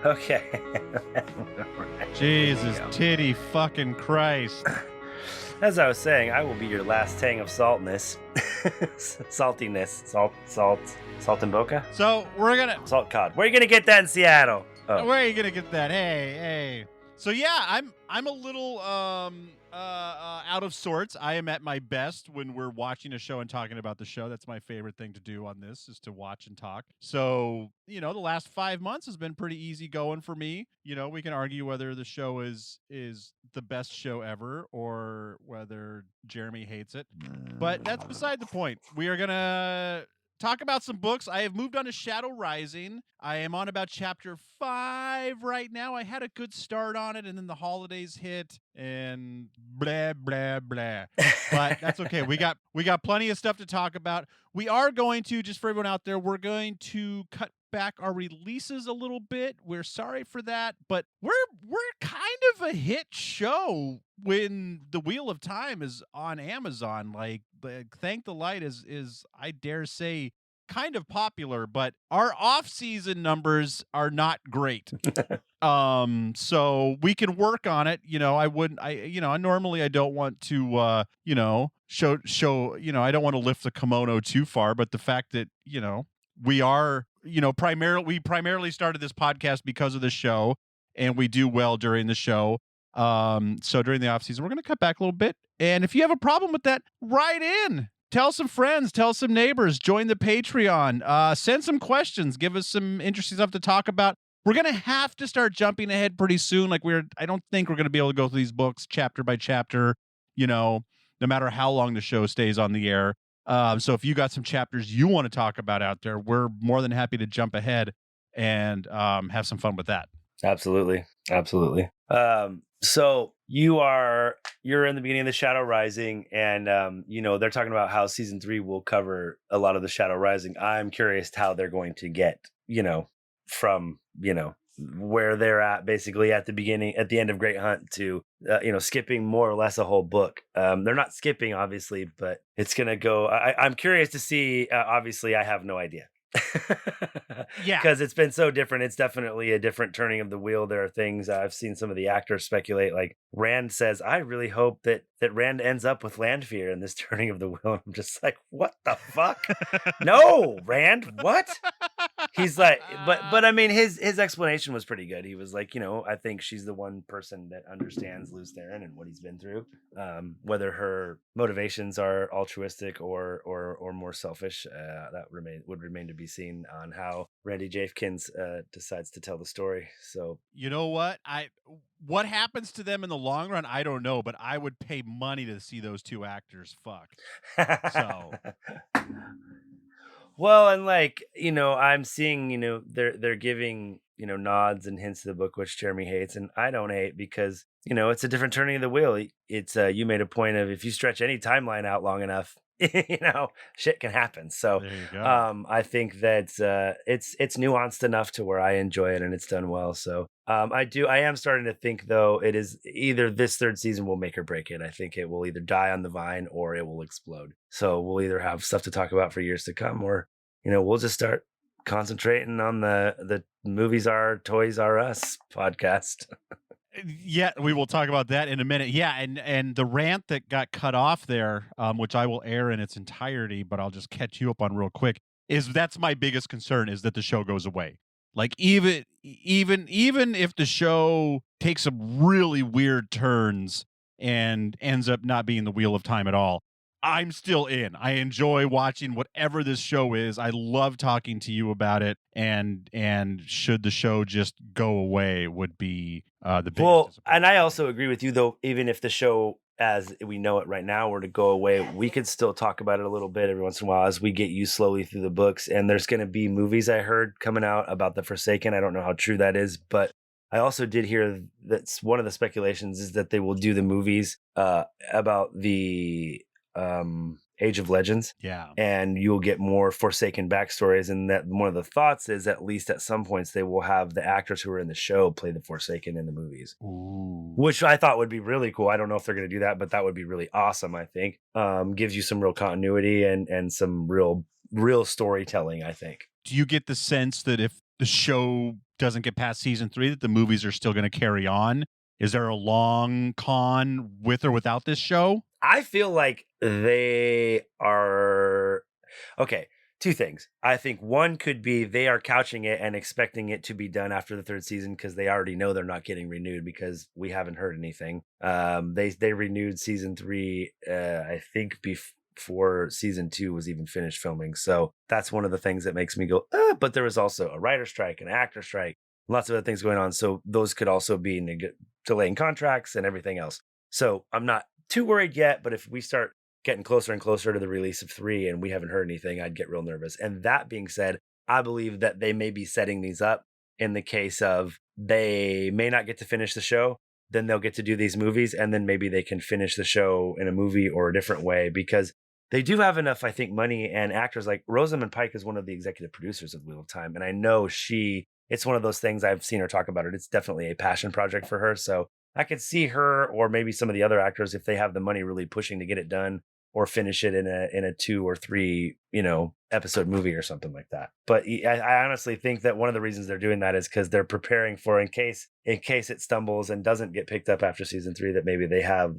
Okay. Jesus, titty fucking Christ. As I was saying, I will be your last tang of saltness. Saltiness. Salt and boca? So we're gonna... Salt cod. Where are you gonna get that in Seattle? Oh. Where are you gonna get that? Hey. So yeah, I'm a little out of sorts. I am at my best when we're watching a show and talking about the show. That's my favorite thing to do on this, is to watch and talk. So, the last 5 months has been pretty easy going for me. We can argue whether the show is the best show ever or whether Jeremy hates it. But that's beside the point. We are gonna talk about some books. I have moved on to Shadow Rising. I am on about chapter 5 right now. I had a good start on it, and then the holidays hit, and blah blah blah. But that's okay. We got plenty of stuff to talk about. We are going to, just for everyone out there, we're going to cut back our releases a little bit. We're sorry for that, but we're kind of a hit show when The Wheel of Time is on Amazon. Like Thank the Light is I dare say kind of popular, but our off-season numbers are not great. So we can work on it. Normally I don't want to show I don't want to lift the kimono too far, but the fact that we are primarily started this podcast because of the show, and we do well during the show. So during the off season, we're going to cut back a little bit. And if you have a problem with that, write in. Tell some friends, tell some neighbors, join the Patreon, send some questions, give us some interesting stuff to talk about. We're going to have to start jumping ahead pretty soon. I don't think we're going to be able to go through these books chapter by chapter, no matter how long the show stays on the air. So if you got some chapters you want to talk about out there, we're more than happy to jump ahead and have some fun with that. Absolutely. So you're in the beginning of the Shadow Rising, and they're talking about how season 3 will cover a lot of the Shadow Rising. I'm curious how they're going to get from where they're at, basically at the end of Great Hunt, to skipping more or less a whole book. They're not skipping, obviously, but it's gonna go. I'm curious to see. Obviously, I have no idea. Yeah, because it's been so different. It's definitely a different turning of the wheel. There are things I've seen some of the actors speculate, like Rand says, I really hope that Rand ends up with Landfear in this turning of the wheel. I'm just like, what the fuck? No, Rand, what? He's like, but I mean, his explanation was pretty good. He was like, I think she's the one person that understands Lews Therin and what he's been through. Whether her motivations are altruistic or more selfish, that would remain to be seen on how Randy Jafkins decides to tell the story. So you know what happens to them in the long run, I don't know, but I would pay money to see those two actors fuck. So. Well, and I'm seeing, they're giving, nods and hints to the book, which Jeremy hates, and I don't hate, because, it's a different turning of the wheel. It's you made a point of, if you stretch any timeline out long enough, shit can happen. So there you go. I think that it's nuanced enough to where I enjoy it, and it's done well. So I am starting to think, though, it is either this third season will make or break it. I think it will either die on the vine or it will explode. So we'll either have stuff to talk about for years to come, or we'll just start concentrating on the Movies Are Toys Are Us podcast. Yeah, we will talk about that in a minute. Yeah, and the rant that got cut off there, which I will air in its entirety, but I'll just catch you up on real quick, that's my biggest concern, is that the show goes away. Like even if the show takes some really weird turns and ends up not being the Wheel of Time at all, I'm still in. I enjoy watching whatever this show is. I love talking to you about it. And should the show just go away would be the biggest disappointment. And I also agree with you, though, even if the show as we know it right now were to go away, we could still talk about it a little bit every once in a while as we get you slowly through the books. And there's going to be movies I heard coming out about the Forsaken. I don't know how true that is, but I also did hear that's one of the speculations is that they will do the movies about the Age of Legends. Yeah. And you'll get more Forsaken backstories. And that one of the thoughts is, at least at some points, they will have the actors who are in the show play the Forsaken in the movies. Ooh. Which I thought would be really cool. I don't know if they're going to do that, but that would be really awesome, I think. Gives you some real continuity and some real storytelling, I think. Do you get the sense that if the show doesn't get past season 3, that the movies are still going to carry on? Is there a long con with or without this show? I feel like they are okay. Two things. I think one could be they are couching it and expecting it to be done after the third season because they already know they're not getting renewed because we haven't heard anything. They renewed season 3, I think before season 2 was even finished filming. So that's one of the things that makes me go, but there was also a writer strike, an actor strike, lots of other things going on. So those could also be delaying contracts and everything else. So I'm not too worried yet, but if we start getting closer and closer to the release of 3 and we haven't heard anything, I'd get real nervous. And that being said, I believe that they may be setting these up in the case of they may not get to finish the show, then they'll get to do these movies, and then maybe they can finish the show in a movie or a different way because they do have enough, I think, money and actors. Like Rosamund Pike is one of the executive producers of Wheel of Time, and I know it's one of those things I've seen her talk about it. It's definitely a passion project for her. So I could see her or maybe some of the other actors, if they have the money, really pushing to get it done or finish it in a 2 or 3, episode movie or something like that. But I honestly think that one of the reasons they're doing that is because they're preparing for in case it stumbles and doesn't get picked up after season 3, that maybe they have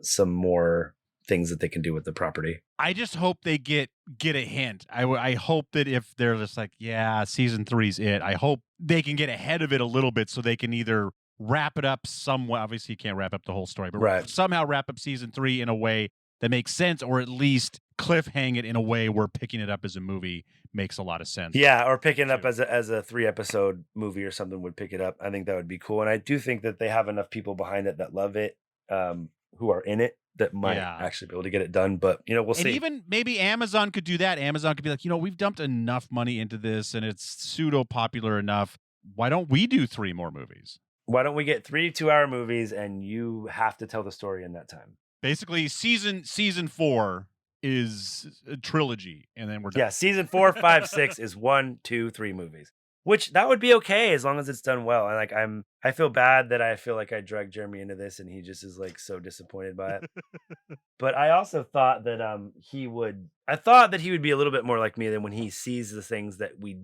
some more things that they can do with the property. I just hope they get a hint. I hope that if they're just like, yeah, season 3's it, I hope they can get ahead of it a little bit so they can either wrap it up somewhat. Obviously, you can't wrap up the whole story, but somehow wrap up season 3 in a way that makes sense, or at least cliffhang it in a way where picking it up as a movie makes a lot of sense. Yeah, or picking it up as a 3-episode movie or something would pick it up. I think that would be cool. And I do think that they have enough people behind it that love it, who are in it, that might actually be able to get it done. But, we'll see. And even maybe Amazon could do that. Amazon could be like, we've dumped enough money into this and it's pseudo popular enough. Why don't we do 3 more movies? Why don't we get 3 2-hour movies and you have to tell the story in that time? Basically, season 4 is a trilogy, and then we're done. Yeah, season 4, 5, 6 is 1, 2, 3 movies. Which that would be okay as long as it's done well. And I feel bad that I feel like I dragged Jeremy into this and he just is like so disappointed by it. But I also thought that he would be a little bit more like me than when he sees the things that we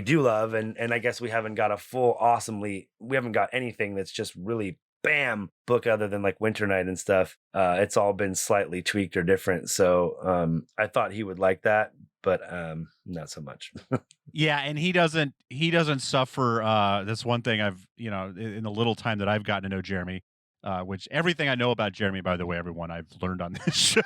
do love. And I guess we haven't got we haven't got anything that's just really bam book other than like Winter Night and stuff. It's all been slightly tweaked or different. So I thought he would like that, but not so much. Yeah, and he doesn't suffer. That's one thing I've, in the little time that I've gotten to know Jeremy, which everything I know about Jeremy, by the way, everyone, I've learned on this show.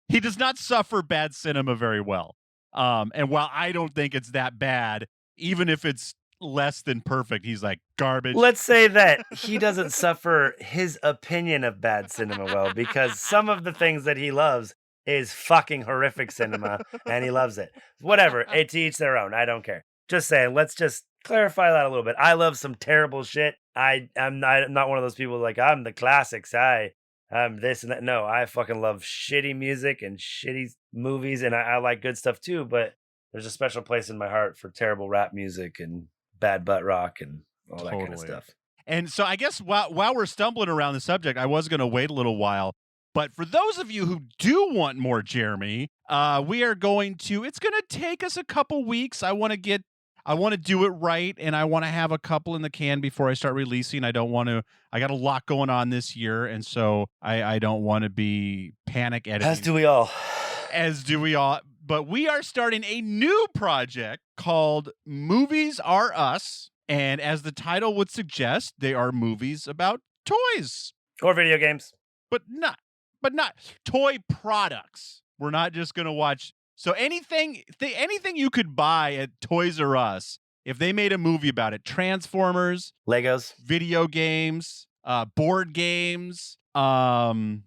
He does not suffer bad cinema very well. And while I don't think it's that bad, even if it's less than perfect, he's like garbage. Let's say that he doesn't suffer his opinion of bad cinema well, because some of the things that he loves is fucking horrific cinema and he loves it. Whatever, to each their own. I don't care. Just saying, let's just clarify that a little bit. I love some terrible shit. I'm not one of those people like, I'm the classics. I'm this and that. No, I fucking love shitty music and shitty movies, and I like good stuff too, but there's a special place in my heart for terrible rap music and bad butt rock and all that kind of stuff. And so I guess while we're stumbling around the subject, I was going to wait a little while. But for those of you who do want more Jeremy, we are it's going to take us a couple weeks. I want to do it right, and I want to have a couple in the can before I start releasing. I got a lot going on this year, and so I don't want to be panic editing. As do we all. But we are starting a new project called Movies Are Us. And as the title would suggest, they are movies about toys. Or video games. But not toy products. We're not just going to watch. So anything you could buy at Toys R Us, if they made a movie about it, Transformers, Legos, video games, board games, and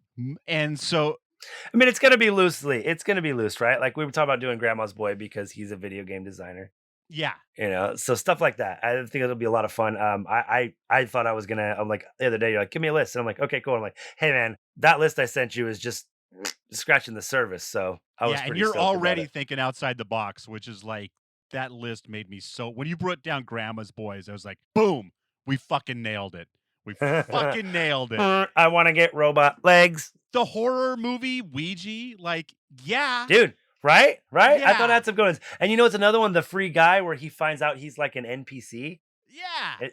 so. I mean, it's going to be loose, right? Like we were talking about doing Grandma's Boy because he's a video game designer. Yeah. So stuff like that. I think it'll be a lot of fun. I thought I'm like, the other day, you're like, give me a list. And I'm like, okay, cool. I'm like, hey man, that list I sent you is just scratching the surface. So I was and you're already thinking outside the box, which is like, that list made me so, when you brought down Grandma's Boys, I was like, boom, we fucking nailed it. We fucking nailed it. I want to get robot legs. The horror movie Ouija, like, yeah. Dude, Right? I thought Yeah. that's some good ones. And you know, it's another one, the free guy where he finds out he's like an NPC. Yeah.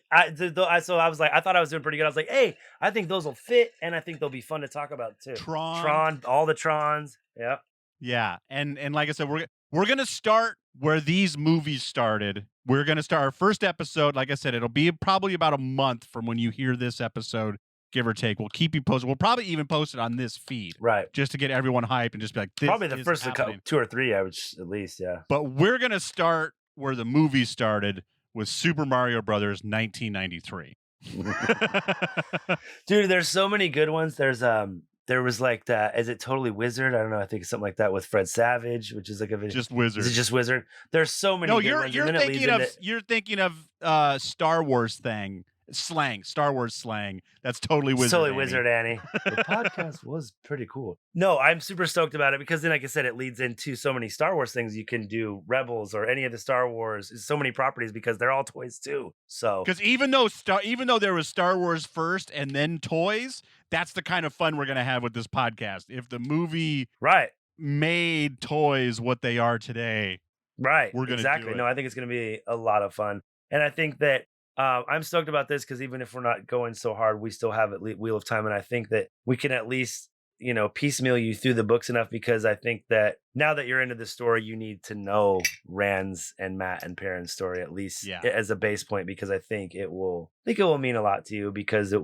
So I was like, I thought I was doing pretty good. I was like, hey, I think those will fit, and I think they'll be fun to talk about too. Tron. Tron, all the Trons. Yeah. Yeah. And like I said, we're gonna start where these movies started. We're gonna start our first episode. Like I said, it'll be probably about a month from when you hear this episode, give or take. We'll keep you posted. We'll probably even post it on this feed. Right. Just to get everyone hyped and just be like, this Probably the is first happening. 2 or 3, I would at least, yeah. But we're gonna start where the movie started with Super Mario Brothers 1993. Dude, there's so many good ones. There was like that. Is it Totally Wizard? I don't know. I think it's something like that with Fred Savage, which is like a Just Wizard. Is it just Wizard? There's so many. No, good ones, and then you're thinking of Star Wars slang, Star Wars slang. That's Totally Wizard. Totally Annie. Wizard Annie. The podcast was pretty cool. No, I'm super stoked about it because then, like I said, it leads into so many Star Wars things. You can do Rebels or any of the Star Wars. So many properties because they're all toys too. So because even though there was Star Wars first and then toys, that's the kind of fun we're gonna have with this podcast. If the movie made toys what they are today, right, we're gonna exactly. do it. No, I think it's gonna be a lot of fun, and I think that. I'm stoked about this because even if we're not going so hard, we still have Wheel of Time, and I think that we can at least piecemeal you through the books enough because I think that now that you're into the story, you need to know Rand's and Matt and Perrin's story at least as a base point because I think it will mean a lot to you because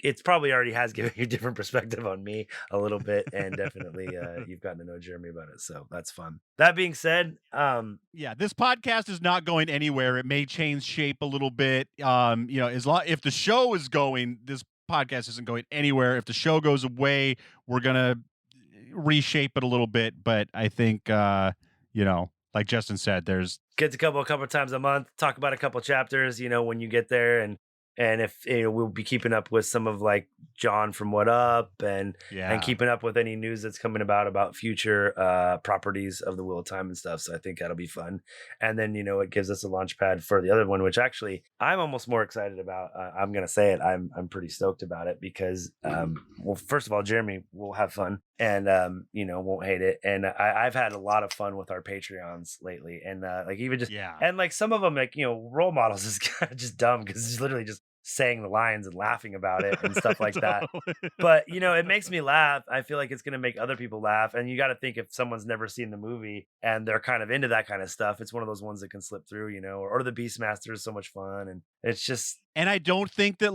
it's probably already has given you a different perspective on me a little bit and definitely you've gotten to know Jeremy about it, so that's fun. That being said, this podcast is not going anywhere. It may change shape a little bit. If the show is going, this podcast isn't going anywhere. If the show goes away, we're gonna reshape it a little bit. But I think like Justin said, there's gets a couple times a month, talk about a couple chapters, when you get there, and if we'll be keeping up with some of like John from What Up and keeping up with any news that's coming about future properties of the Wheel of Time and stuff. So I think that'll be fun. And then, it gives us a launch pad for the other one, which actually I'm almost more excited about. I'm going to say it. I'm pretty stoked about it because, well, first of all, Jeremy will have fun and, won't hate it. And I've had a lot of fun with our Patreons lately. And and like some of them, like, role models is kind of just dumb because it's literally just saying the lines and laughing about it and stuff like that. But, it makes me laugh. I feel like it's going to make other people laugh. And you got to think if someone's never seen the movie and they're kind of into that kind of stuff, it's one of those ones that can slip through, or the Beastmaster is so much fun. And it's just. And I don't think that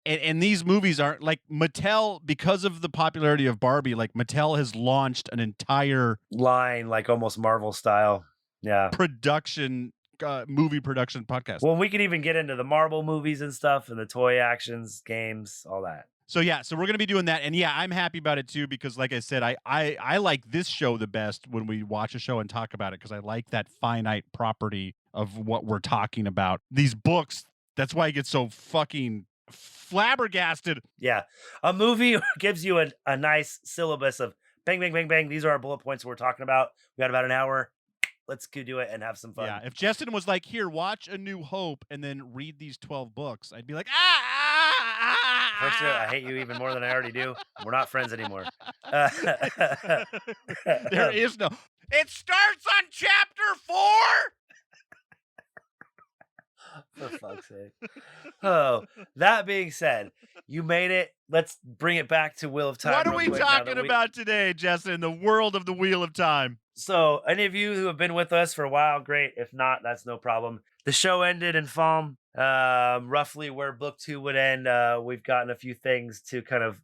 and these movies aren't like Mattel, because of the popularity of Barbie, like Mattel has launched an entire line, like almost Marvel style. Yeah. Movie production podcast. Well, we could even get into the Marvel movies and stuff and the toy actions, games, all that. So we're going to be doing that. And I'm happy about it too, because like I said, I like this show the best when we watch a show and talk about it, because I like that finite property of what we're talking about. These books, that's why I get so fucking flabbergasted. Yeah. A movie gives you a nice syllabus of bang, bang, bang, bang. These are our bullet points we're talking about. We got about an hour. Let's go do it and have some fun. Yeah, if Justin was like, here, watch A New Hope and then read these 12 books, I'd be like, First, I hate you even more than I already do. We're not friends anymore. There is no. It starts on chapter 4. For fuck's sake. Oh, that being said, you made it. Let's bring it back to Wheel of Time. What are we talking about today, Justin, in the world of the Wheel of Time? So, any of you who have been with us for a while, great. If not, that's no problem. The show ended in Falm, roughly where book 2 would end. We've gotten a few things to kind of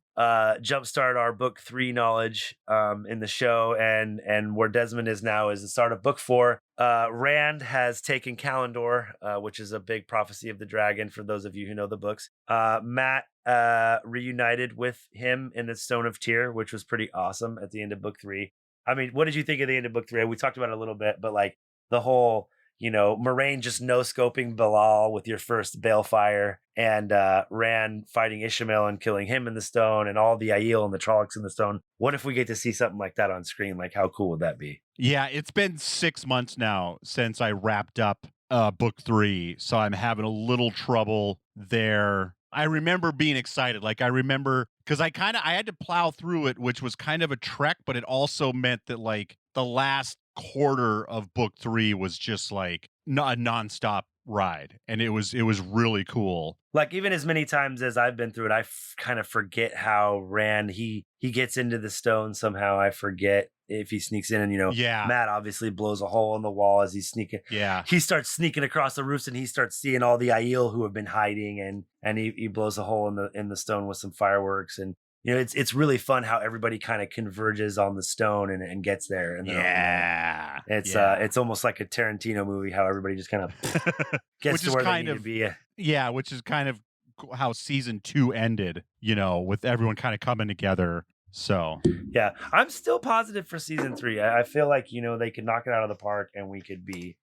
jumpstart our book 3 knowledge in the show, and where Desmond is now is the start of book 4. Rand has taken Kalendor, which is a big prophecy of the dragon for those of you who know the books. Matt reunited with him in the Stone of Tyr, which was pretty awesome at the end of book 3. I mean, what did you think of the end of book 3? We talked about it a little bit, but like the whole, Moraine just no-scoping Bilal with your first balefire, and Rand fighting Ishmael and killing him in the stone, and all the Aiel and the Trollocs in the stone. What if we get to see something like that on screen? Like, how cool would that be? Yeah, it's been 6 months now since I wrapped up book 3, so I'm having a little trouble there. I remember being excited. Like, I remember, because I had to plow through it, which was kind of a trek, but it also meant that like the last quarter of book 3 was just like a nonstop ride, and it was really cool. Like, even as many times as I've been through it, I kind of forget how Rand he gets into the stone somehow. I forget if he sneaks in, and Yeah. Matt obviously blows a hole in the wall as he's sneaking. Yeah. He starts sneaking across the roofs, and he starts seeing all the Aiel who have been hiding, and he blows a hole in the stone with some fireworks, and it's really fun how everybody kind of converges on the stone and gets there. And Yeah. It's almost like a Tarantino movie, how everybody just kind of gets to where they need to be. Yeah, which is kind of how season 2 ended, with everyone kind of coming together. So yeah, I'm still positive for season 3. I feel like they could knock it out of the park, and we could be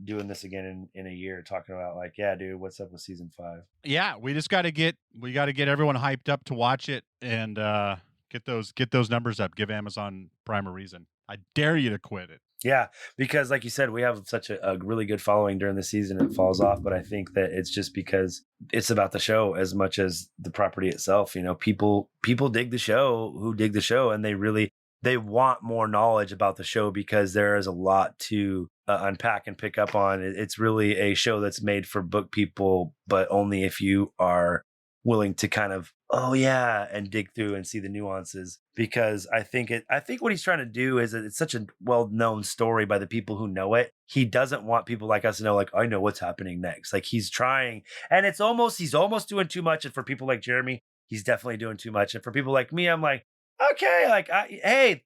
doing this again in a year, talking about like, yeah, dude, what's up with season 5? Yeah, we got to get everyone hyped up to watch it, and get those numbers up. Give Amazon Prime a reason. I dare you to quit it. Yeah, because like you said, we have such a really good following during the season. It falls off, but I think that it's just because it's about the show as much as the property itself. People dig the show who dig the show, and they want more knowledge about the show because there is a lot to unpack and pick up on. It's really a show that's made for book people, but only if you are willing to kind of and dig through and see the nuances, because I think what he's trying to do is that it's such a well-known story by the people who know it. He doesn't want people like us to know, like, I know what's happening next. Like, he's trying, and he's almost doing too much. And for people like Jeremy, he's definitely doing too much. And for people like me, I'm like, okay, like, hey,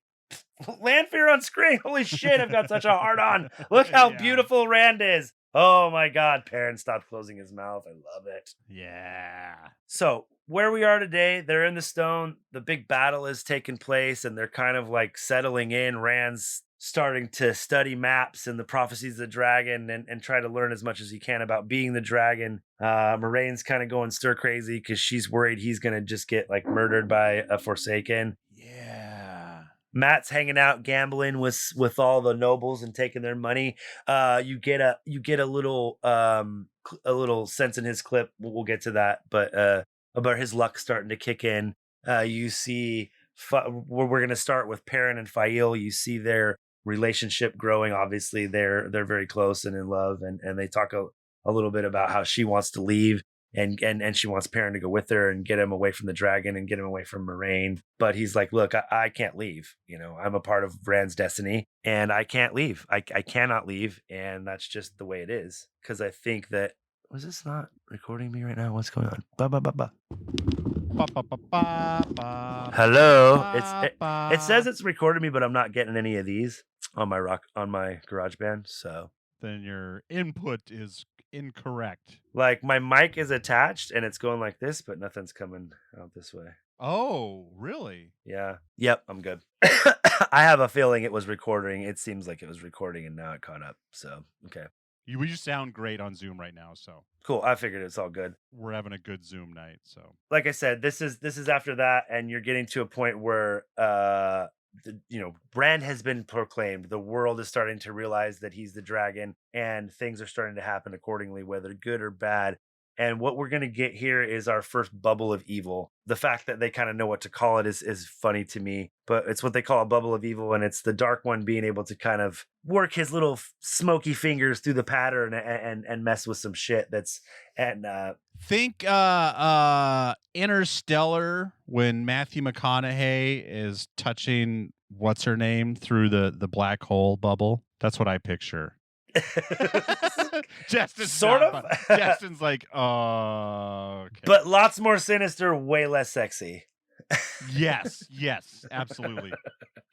Lanfear on screen. Holy shit, I've got such a hard on. Look how beautiful Rand is. Oh my God, Perrin stopped closing his mouth. I love it. Yeah. So where we are today, they're in the stone. The big battle is taking place, and they're kind of like settling in. Rand's starting to study maps and the prophecies of the dragon, and try to learn as much as he can about being the dragon. Moraine's kind of going stir crazy because she's worried he's going to just get like murdered by a Forsaken. Yeah. Matt's hanging out gambling with all the nobles and taking their money. You get a little sense in his clip. We'll get to that, but about his luck starting to kick in. You see, we're going to start with Perrin and Fael. You see their relationship growing. Obviously, they're very close and in love, and they talk a little bit about how she wants to leave. And she wants Perrin to go with her and get him away from the dragon and get him away from Moraine. But he's like, look, I can't leave. I'm a part of Rand's destiny, and I can't leave. I cannot leave. And that's just the way it is. Because I think that, was this not recording me right now? What's going on? Hello. It says it's recording me, but I'm not getting any of these on my GarageBand. So then your input is incorrect. Like, my mic is attached and it's going like this, but nothing's coming out this way. Oh, really? Yeah. Yep, I'm good. I have a feeling it was recording. It seems like it was recording, and now it caught up. So, okay. We just sound great on Zoom right now, so cool. I figured it's all good. We're having a good Zoom night, so. Like I said, this is after that, and you're getting to a point where Rand has been proclaimed. The world is starting to realize that he's the dragon, and things are starting to happen accordingly, whether good or bad. And what we're going to get here is our first bubble of evil. The fact that they kind of know what to call it is funny to me, but it's what they call a bubble of evil, and it's the Dark One being able to kind of work his little smoky fingers through the pattern and mess with some shit think Interstellar, when Matthew McConaughey is touching what's her name through the black hole bubble. That's what I picture. Justin's sort of. Justin's like, oh, okay. But lots more sinister, way less sexy. yes, absolutely.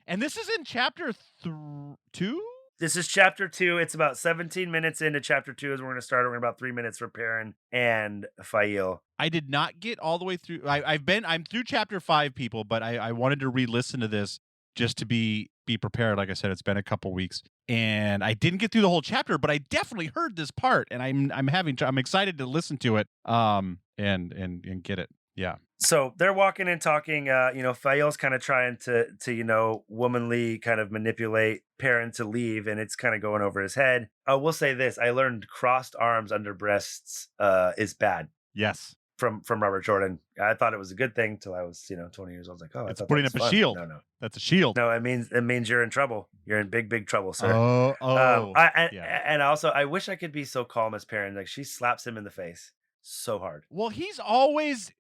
And this is in chapter 2? This is chapter 2. It's about 17 minutes into chapter 2 as we're going to start. We're about 3 minutes for Perrin and Fael. I did not get all the way through. I'm through chapter 5, people, but I wanted to re-listen to this just to be prepared. Like I said, it's been a couple weeks, and I didn't get through the whole chapter, but I definitely heard this part, and I'm excited to listen to it, and get it. Yeah. So they're walking and talking. Fael's kind of trying to womanly kind of manipulate Perrin to leave, and it's kind of going over his head. I will say this: I learned crossed arms under breasts is bad. Yes. from Robert Jordan. I thought it was a good thing till I was 20 years old. I was like, oh, I It's thought putting that was up a fun. shield. No. That's a shield. No, it means you're in trouble. You're in big trouble, sir. Yeah. And also, I wish I could be so calm as Perrin. Like, she slaps him in the face so hard. Well, he's always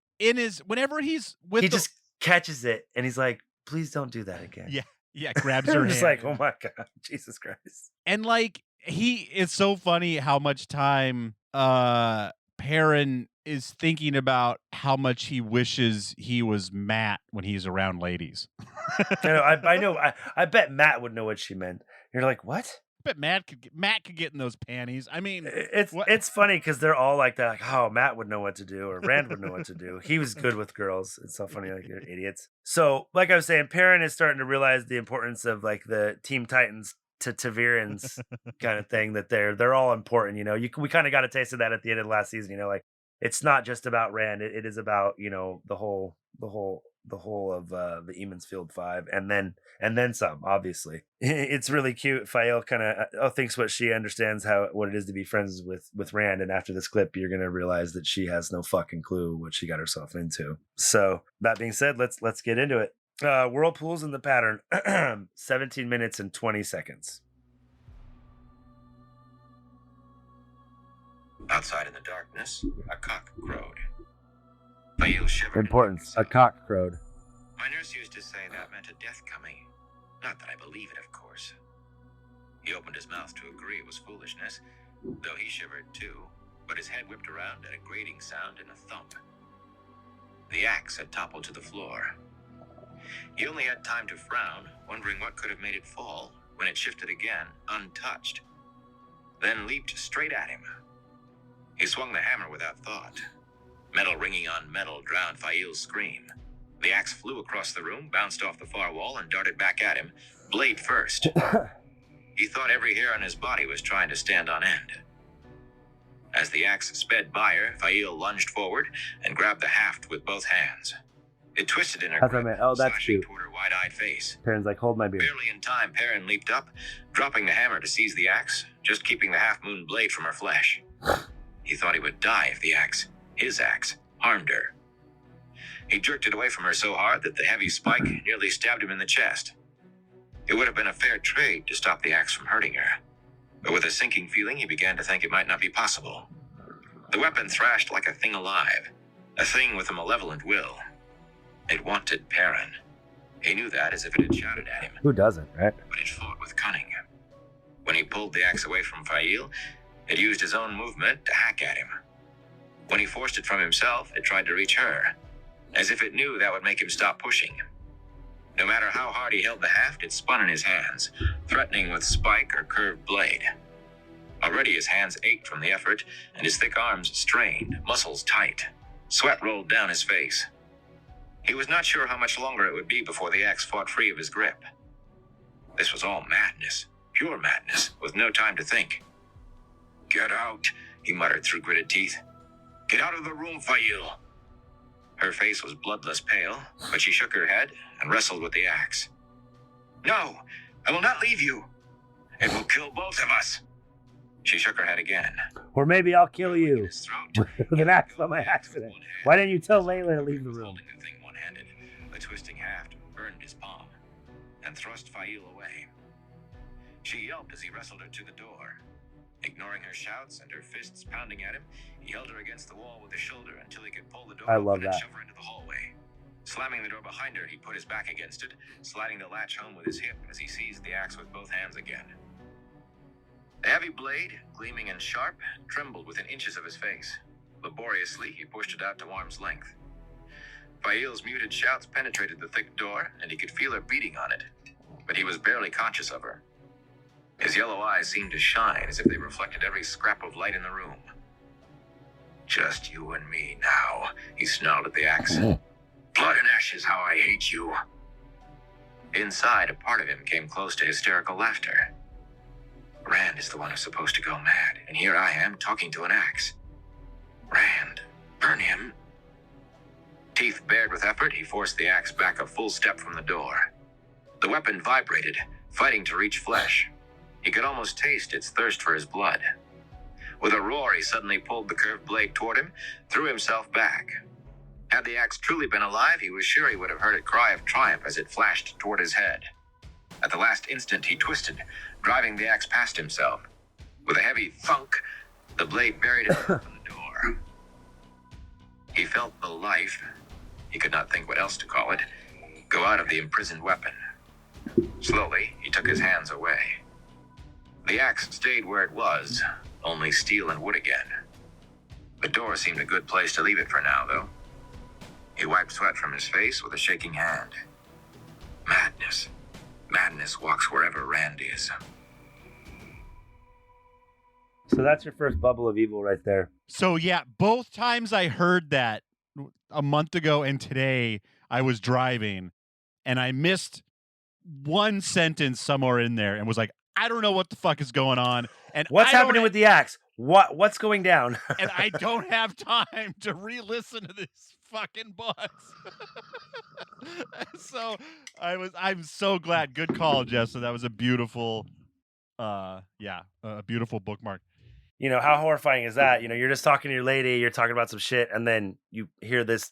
whenever he's with he just catches it and he's like, please don't do that again. Yeah, grabs her hand. Just like, oh my God, Jesus Christ. And like, it's so funny how much time Perrin is thinking about how much he wishes he was Matt when he's around ladies. I know. I bet Matt would know what she meant. You're like, what? I bet Matt could get in those panties. I mean, it's funny because they're all like that. Like, oh, Matt would know what to do, or Rand would know what to do. He was good with girls. It's so funny, like, you're idiots. So, like I was saying, Perrin is starting to realize the importance of like the Team Titans to Taviran's kind of thing. That they're all important. We kind of got a taste of that at the end of the last season. Like, it's not just about Rand. It is about the whole of the Eamon's Field 5, and then some. Obviously, it's really cute. Fael kind of thinks she understands what it is to be friends with Rand, and after this clip, you're gonna realize that she has no fucking clue what she got herself into. So that being said, let's get into it. Whirlpools in the pattern, 17 minutes and 20 seconds. Outside in the darkness, a cock crowed. Fael shivered. Importance, a cock crowed. My nurse used to say that meant a death coming. Not that I believe it, of course. He opened his mouth to agree it was foolishness, though he shivered too, but his head whipped around at a grating sound and a thump. The axe had toppled to the floor. He only had time to frown, wondering what could have made it fall, when it shifted again, untouched, then leaped straight at him. He swung the hammer without thought. Metal ringing on metal drowned Fael's scream. The axe flew across the room, bounced off the far wall, and darted back at him, blade first. He thought every hair on his body was trying to stand on end. As the axe sped by her, Fael lunged forward and grabbed the haft with both hands. It twisted in her grip, that's slashing cute. toward her wide-eyed face. Perrin's like, hold my beer. Barely in time, Perrin leaped up, dropping the hammer to seize the axe, just keeping the half-moon blade from her flesh. He thought he would die if the axe, his axe, harmed her. He jerked it away from her so hard that the heavy spike nearly stabbed him in the chest. It would have been a fair trade to stop the axe from hurting her, but with a sinking feeling, he began to think it might not be possible. The weapon thrashed like a thing alive, a thing with a malevolent will. It wanted Perrin. He knew that as if it had shouted at him. Who doesn't, right? But it fought with cunning. When he pulled the axe away from Fael, it used his own movement to hack at him. When he forced it from himself, it tried to reach her, as if it knew that would make him stop pushing. No matter how hard he held the haft, it spun in his hands, threatening with spike or curved blade. Already his hands ached from the effort, and his thick arms strained, muscles tight. Sweat rolled down his face. He was not sure how much longer it would be before the axe fought free of his grip. This was all madness, pure madness, with no time to think. "Get out," he muttered through gritted teeth. "Get out of the room, Fael." Her face was bloodless pale, but she shook her head and wrestled with the axe. "No, I will not leave you. It will kill both of us." She shook her head again. Or maybe I'll kill you His throat. with an axe by my accident. Why didn't you tell Layla to leave the room? Holding the thing one-handed, the twisting haft burned his palm and thrust Fael away. She yelped as he wrestled her to the door. Ignoring her shouts and her fists pounding at him, he held her against the wall with his shoulder until he could pull the door I love open and that. shove her into the hallway. Slamming the door behind her, he put his back against it, sliding the latch home with his hip as he seized the axe with both hands again. The heavy blade, gleaming and sharp, trembled within inches of his face. Laboriously, he pushed it out to arm's length. Fael's muted shouts penetrated the thick door, and he could feel her beating on it, but he was barely conscious of her. His yellow eyes seemed to shine as if they reflected every scrap of light in the room. "Just you and me now," he snarled at the axe. "Blood and ashes, how I hate you." Inside, a part of him came close to hysterical laughter. Rand is the one who's supposed to go mad, and here I am talking to an axe. Rand, burn him. Teeth bared with effort, he forced the axe back a full step from the door. The weapon vibrated, fighting to reach flesh. He could almost taste its thirst for his blood. With a roar, he suddenly pulled the curved blade toward him, threw himself back. Had the axe truly been alive, he was sure he would have heard it cry of triumph as it flashed toward his head. At the last instant, he twisted, driving the axe past himself. With a heavy thunk, the blade buried him in the door. He felt the life, he could not think what else to call it, go out of the imprisoned weapon. Slowly, he took his hands away. The axe stayed where it was, only steel and wood again. The door seemed a good place to leave it for now, though. He wiped sweat from his face with a shaking hand. Madness. Madness walks wherever Rand is. So that's your first bubble of evil right there. So yeah, both times I heard that a month ago and today I was driving and I missed one sentence somewhere in there and was like, I don't know what the fuck is going on. And what's happening with the axe? What's going down? And I don't have time to re-listen to this fucking bus. So I'm so glad. Good call, Jessa. That was a beautiful a beautiful bookmark. You know, how horrifying is that? You know, you're just talking to your lady, you're talking about some shit, and then you hear this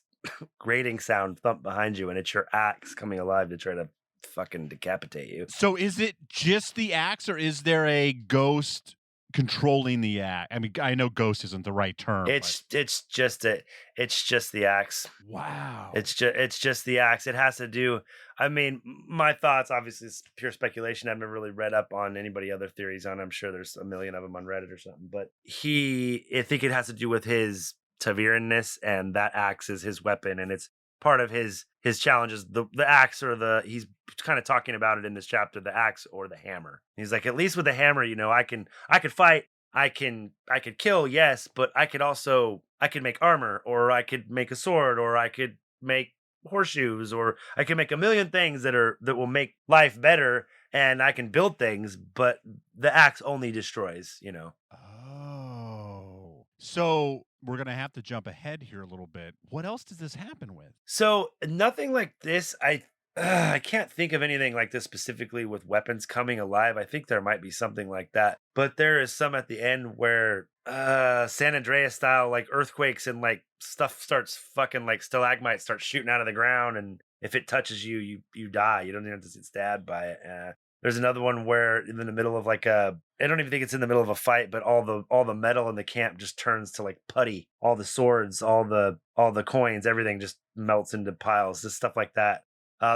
grating sound thump behind you, and it's your axe coming alive to try to fucking decapitate you. So is it just the axe, or is there a ghost controlling the axe? I mean, I know ghost isn't the right term. It's just the axe. Wow. It's just the axe. It has to do. I mean, my thoughts, obviously, it's pure speculation. I've never really read up on anybody other theories on. I'm sure there's a million of them on Reddit or something. But I think it has to do with his Taviranness, and that axe is his weapon, and it's part of his challenges. The axe, or he's kind of talking about it in this chapter, the axe or the hammer. He's like, at least with the hammer, you know, I could fight, I could kill, yes, but I could make armor, or I could make a sword, or I could make horseshoes, or I can make a million things that will make life better, and I can build things, but the axe only destroys, you know. Oh. So we're going to have to jump ahead here a little bit. What else does this happen with? So nothing like this. I can't think of anything like this specifically with weapons coming alive. I think there might be something like that, but there is some at the end where San Andreas style, like earthquakes, and like stuff starts fucking, like stalagmites start shooting out of the ground, and if it touches you, you die. You don't even have to get stabbed by it. There's another one where in the middle of like I don't even think it's in the middle of a fight, but all the metal in the camp just turns to like putty. All the swords, all the coins, everything just melts into piles. Just stuff like that.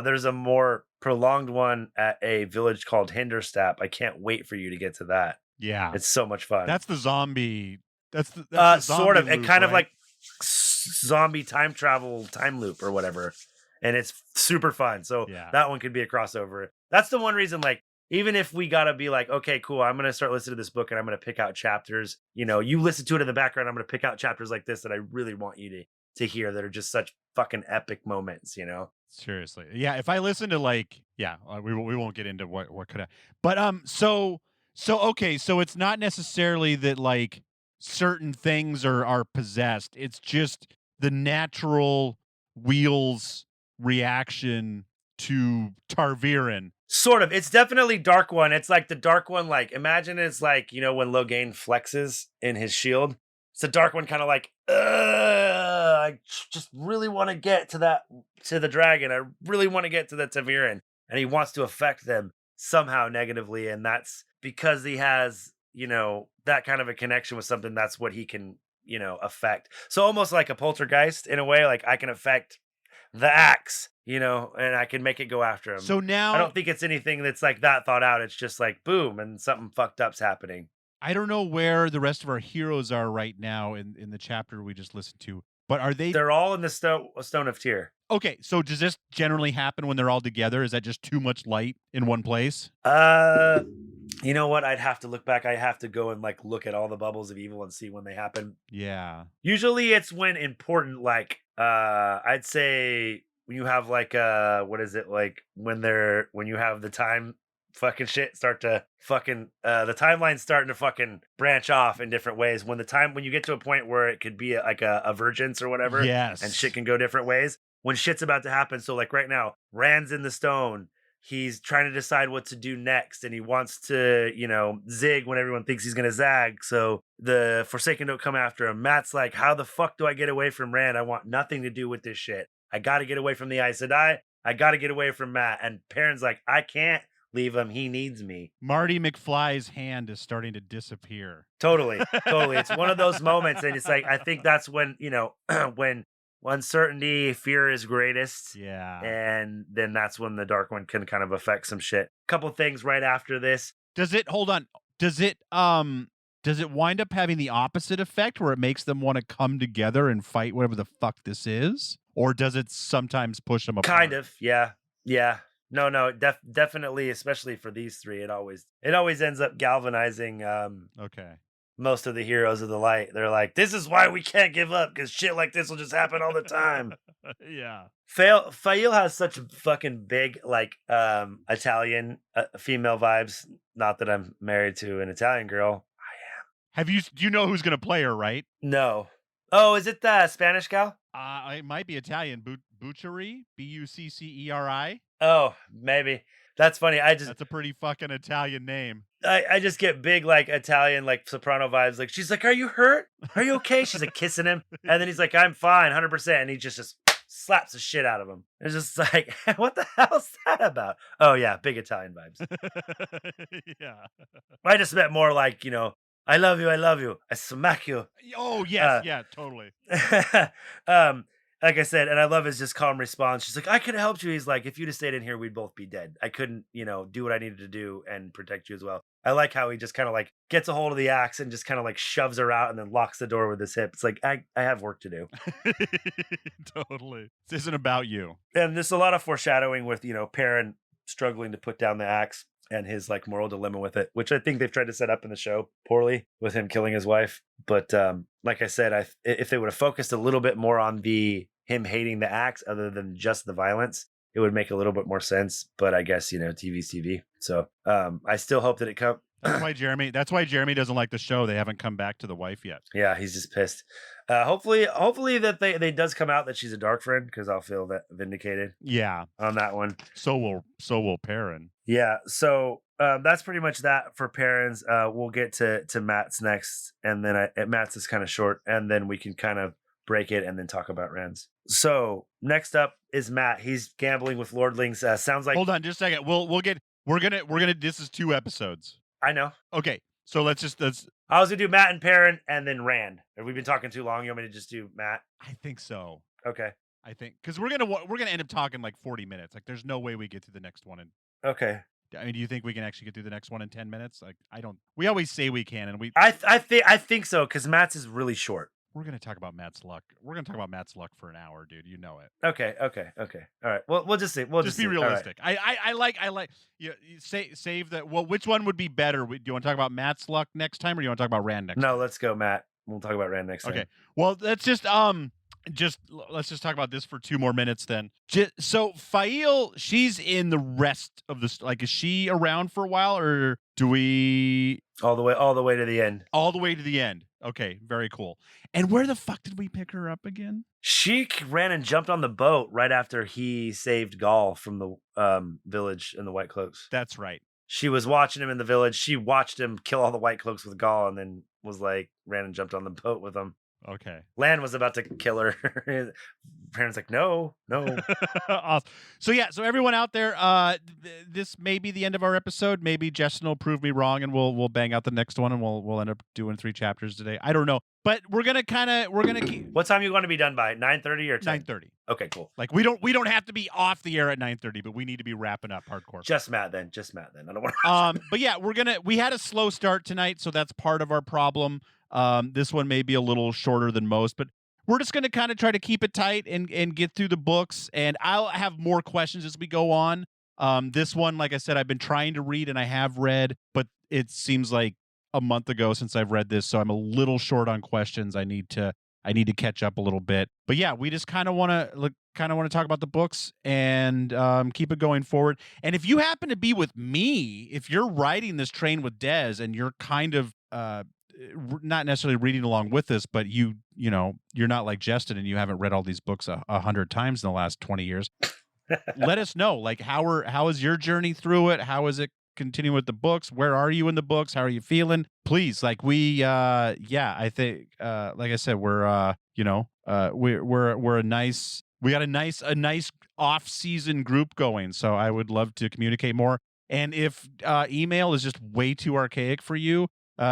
There's a more prolonged one at a village called Hinderstap. I can't wait for you to get to that. Yeah, it's so much fun. That's the zombie. That's the zombie sort of. Loop, it kind right? of like zombie time loop or whatever, and it's super fun. So that one could be a crossover. That's the one reason. Like, even if we gotta be like, okay, cool, I'm gonna start listening to this book and I'm gonna pick out chapters. You know, you listen to it in the background. I'm gonna pick out chapters like this that I really want you to hear, that are just such fucking epic moments. You know. Seriously. Yeah, if I listen to we won't get into what could have. But so okay, so it's not necessarily that like certain things are possessed. It's just the natural wheels reaction to Tarviran. Sort of. It's definitely Dark One. It's like the Dark One, like imagine it's like, you know, when Logain flexes in his shield. It's a Dark One kind of like, I just really want to get to the dragon. I really want to get to the Taviran. And he wants to affect them somehow negatively. And that's because he has, you know, that kind of a connection with something. That's what he can, you know, affect. So almost like a poltergeist in a way, like I can affect the axe, you know, and I can make it go after him. So now I don't think it's anything that's like that thought out. It's just like, boom, and something fucked up's happening. I don't know where the rest of our heroes are right now in the chapter we just listened to, but are they? They're all in the Stone of Tyr. Okay, so does this generally happen when they're all together? Is that just too much light in one place? You know what? I'd have to look back. I have to go and like look at all the bubbles of evil and see when they happen. Yeah. Usually it's when important, like I'd say when you have like what is it, like when you have the time fucking shit start to fucking the timeline's starting to fucking branch off in different ways. When you get to a point where it could be like a vergence or whatever, yes, and shit can go different ways. When shit's about to happen, so like right now, Rand's in the stone. he's trying to decide what to do next, and he wants to, zig when everyone thinks he's gonna zag. So the Forsaken don't come after him. Matt's like, how the fuck do I get away from Rand? I want nothing to do with this shit. I gotta get away from the Aes Sedai. I gotta get away from Matt. And Perrin's like, I can't leave him. He needs me. Marty McFly's hand is starting to disappear. Totally. It's one of those moments, and it's like, I think that's when, when uncertainty, fear is greatest. Yeah. And then that's when the Dark One can kind of affect some shit. Couple things right after this. Does it wind up having the opposite effect where it makes them want to come together and fight whatever the fuck this is? Or does it sometimes push them apart? Kind of, yeah. No, definitely, especially for these three, it always ends up galvanizing okay. most of the heroes of the light. They're like, this is why we can't give up, because shit like this will just happen all the time. Yeah. Fail has such fucking big, like, Italian female vibes. Not that I'm married to an Italian girl. I am. Do you know who's going to play her, right? No. Oh, is it the Spanish gal? It might be Italian. Bucceri? Bucceri? Oh, maybe. That's funny. That's a pretty fucking Italian name. I just get big, like, Italian, like, soprano vibes. Like, she's like, are you hurt? Are you okay? She's like kissing him. And then he's like, I'm fine, 100%. And he just slaps the shit out of him. It's just like, what the hell's that about? Oh, yeah, big Italian vibes. Yeah. I just meant more like, I love you, I smack you. Oh, yes, yeah, totally. Like I said, and I love his just calm response. She's like, I could have helped you. He's like, if you'd have stayed in here, we'd both be dead. I couldn't, do what I needed to do and protect you as well. I like how he just kind of like gets a hold of the axe and just kind of like shoves her out and then locks the door with his hip. It's like, I have work to do. Totally. This isn't about you. And there's a lot of foreshadowing with, Perrin struggling to put down the axe and his like moral dilemma with it, which I think they've tried to set up in the show poorly with him killing his wife. But like I said, if they would have focused a little bit more on him hating the axe other than just the violence, it would make a little bit more sense. But I guess, TV's TV. So I still hope that it comes. That's why Jeremy doesn't like the show. They haven't come back to the wife yet. Yeah, he's just pissed. Hopefully that they does come out that she's a dark friend, because I'll feel that vindicated. Yeah, on that one. So will Perrin. Yeah. So that's pretty much that for Perrin's. We'll get to Matt's next, and then Matt's is kind of short, and then we can kind of break it and then talk about Rand's. So next up is Matt. He's gambling with lordlings. Sounds like. Hold on, just a second. We're gonna. This is 2 episodes. I know. Okay, so let's. I was gonna do Matt and Perrin and then Rand. Have we been talking too long? You want me to just do Matt? I think so. Okay. I think because we're gonna end up talking like 40 minutes. Like, there's no way we get to the next one in. Okay. I mean, do you think we can actually get through the next one in 10 minutes? Like, I don't. We always say we can, and we. I think so, because Matt's is really short. We're gonna talk about Matt's luck. We're gonna talk about Matt's luck for an hour, dude. You know it. Okay. All right. Well, we'll just see. We'll just be see. realistic. Right. I like. You save that. Well, which one would be better? Do you want to talk about Matt's luck next time, or do you want to talk about Rand next? No, time? let's go, Matt. We'll talk about Rand next time. Okay. Well, let's just let's just talk about this for 2 more minutes then. So Fail, she's in the rest of this. Like, is she around for a while, or do we all the way to the end? All the way to the end. Okay, very cool. And where the fuck did we pick her up again? She ran and jumped on the boat right after he saved Gaul from the village in the White Cloaks. That's right. She was watching him in the village. She watched him kill all the White Cloaks with Gaul, and then was like, ran and jumped on the boat with him. Okay. Lan was about to kill her. Parents like, no. Awesome. So everyone out there, this may be the end of our episode. Maybe Justin will prove me wrong, and we'll bang out the next one, and we'll end up doing 3 chapters today. I don't know, but we're gonna keep. What time you want to be done by? 9:30 or 10? 9:30. Okay, cool. Like, we don't have to be off the air at 9:30, but we need to be wrapping up hardcore. Just Matt then. I don't want to. But yeah, we had a slow start tonight, so that's part of our problem. This one may be a little shorter than most, but we're just going to kind of try to keep it tight and get through the books. And I'll have more questions as we go on. This one, like I said, I've been trying to read and I have read, but it seems like a month ago since I've read this. So I'm a little short on questions. I need to catch up a little bit, but yeah, we just kind of want to talk about the books and keep it going forward. And if you happen to be with me, if you're riding this train with Des and you're kind of not necessarily reading along with us, but you're not like Justin and you haven't read all these books 100 times in the last 20 years. let us know. Like, how is your journey through it? How is it continuing with the books? Where are you in the books? How are you feeling? Please, like I think like I said, we're we're a nice, we got a nice off-season group going. So I would love to communicate more. And if email is just way too archaic for you,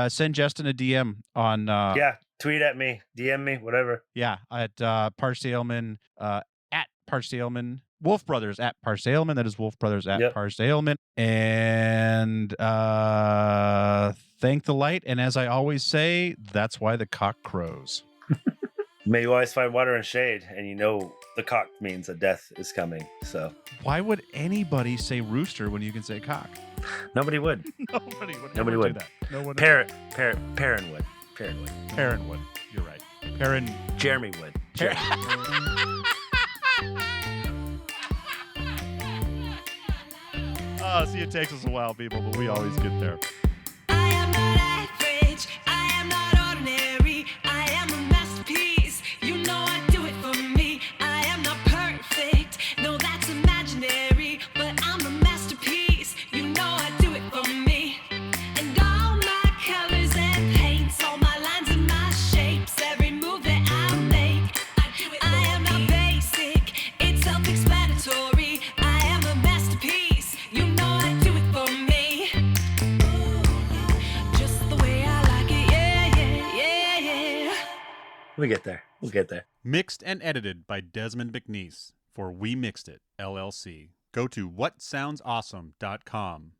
send Justin a DM on tweet at me, DM me, whatever. Yeah, at Parched Ailman, at Parched Ailman, Wolf Brothers at Parched Ailman. That is Wolf Brothers at Parched Ailman. And thank the light. And as I always say, that's why the cock crows. May you always find water and shade, and you know the cock means that death is coming. So why would anybody say rooster when you can say cock? Nobody would. Nobody would. Do that. No one. Perrin would. Perrin would. You're right. Perrin. Jeremy would. See, it takes us a while, people, but we always get there. I am not average. I am not ordinary. I am a masterpiece. You know I do it for me. I am not perfect. No, that's imaginary. But I'm a masterpiece. You know I do it for me. And all my colors and paints, all my lines and my shapes, every move that I make, I am not basic. It's self-explanatory. I am a masterpiece. You know I do it for me. Ooh, just the way I like it. Yeah. We'll get there. Mixed and edited by Desmond McNeese for We Mixed It, LLC. Go to whatsoundsawesome.com